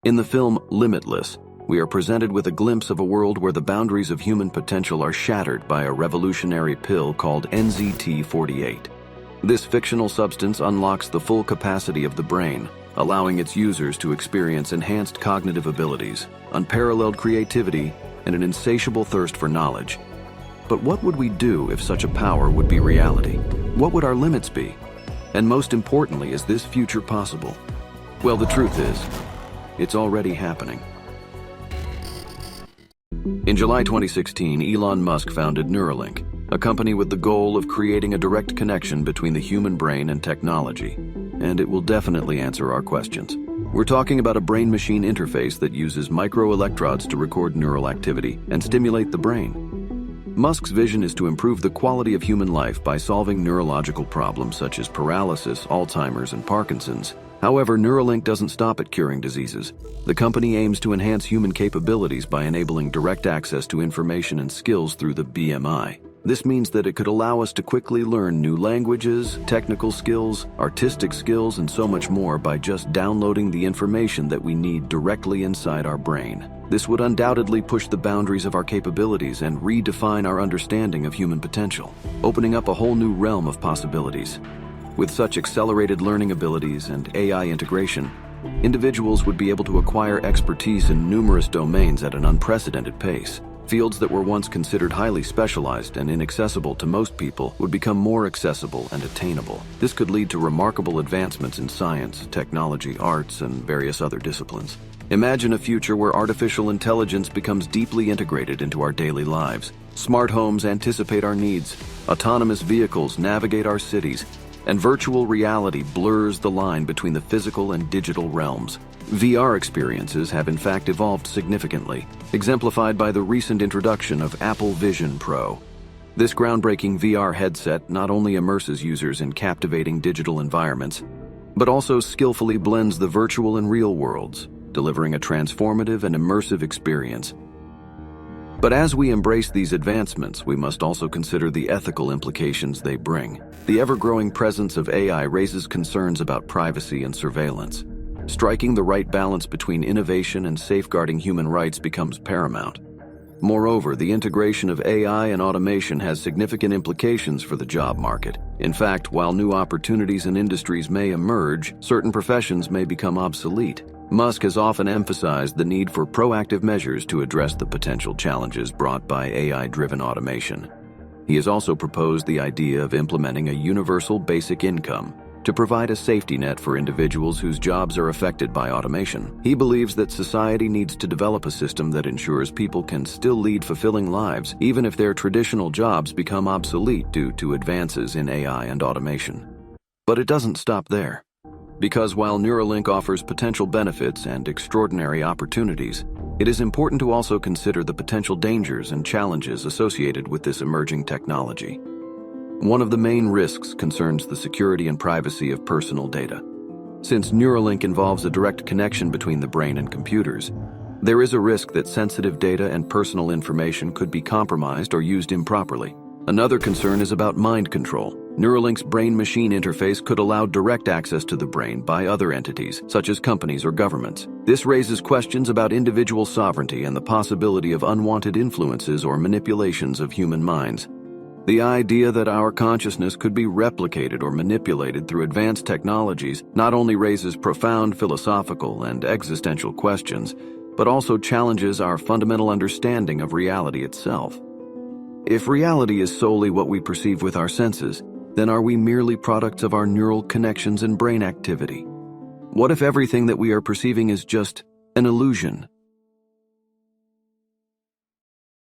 In the film Limitless, we are presented with a glimpse of a world where the boundaries of human potential are shattered by a revolutionary pill called NZT-48. This fictional substance unlocks the full capacity of the brain, allowing its users to experience enhanced cognitive abilities, unparalleled creativity, and an insatiable thirst for knowledge. But what would we do if such a power would be reality? What would our limits be? And most importantly, is this future possible? Well, the truth is, it's already happening. In July 2016, Elon Musk founded Neuralink, a company with the goal of creating a direct connection between the human brain and technology. And it will definitely answer our questions. We're talking about a brain-machine interface that uses microelectrodes to record neural activity and stimulate the brain. Musk's vision is to improve the quality of human life by solving neurological problems such as paralysis, Alzheimer's, and Parkinson's. However, Neuralink doesn't stop at curing diseases. The company aims to enhance human capabilities by enabling direct access to information and skills through the BMI. This means that it could allow us to quickly learn new languages, technical skills, artistic skills, and so much more by just downloading the information that we need directly inside our brain. This would undoubtedly push the boundaries of our capabilities and redefine our understanding of human potential, opening up a whole new realm of possibilities. With such accelerated learning abilities and AI integration, individuals would be able to acquire expertise in numerous domains at an unprecedented pace. Fields that were once considered highly specialized and inaccessible to most people would become more accessible and attainable. This could lead to remarkable advancements in science, technology, arts, and various other disciplines. Imagine a future where artificial intelligence becomes deeply integrated into our daily lives. Smart homes anticipate our needs, autonomous vehicles navigate our cities, and virtual reality blurs the line between the physical and digital realms. VR experiences have in fact evolved significantly, exemplified by the recent introduction of Apple Vision Pro. This groundbreaking VR headset not only immerses users in captivating digital environments, but also skillfully blends the virtual and real worlds, delivering a transformative and immersive experience. But as we embrace these advancements, we must also consider the ethical implications they bring. The ever-growing presence of AI raises concerns about privacy and surveillance. Striking the right balance between innovation and safeguarding human rights becomes paramount. Moreover, the integration of AI and automation has significant implications for the job market. In fact, while new opportunities and industries may emerge, certain professions may become obsolete. Musk has often emphasized the need for proactive measures to address the potential challenges brought by AI-driven automation. He has also proposed the idea of implementing a universal basic income to provide a safety net for individuals whose jobs are affected by automation. He believes that society needs to develop a system that ensures people can still lead fulfilling lives, even if their traditional jobs become obsolete due to advances in AI and automation. But it doesn't stop there. Because while Neuralink offers potential benefits and extraordinary opportunities, it is important to also consider the potential dangers and challenges associated with this emerging technology. One of the main risks concerns the security and privacy of personal data. Since Neuralink involves a direct connection between the brain and computers, there is a risk that sensitive data and personal information could be compromised or used improperly. Another concern is about mind control. Neuralink's brain-machine interface could allow direct access to the brain by other entities, such as companies or governments. This raises questions about individual sovereignty and the possibility of unwanted influences or manipulations of human minds. The idea that our consciousness could be replicated or manipulated through advanced technologies not only raises profound philosophical and existential questions, but also challenges our fundamental understanding of reality itself. If reality is solely what we perceive with our senses, then are we merely products of our neural connections and brain activity? What if everything that we are perceiving is just an illusion,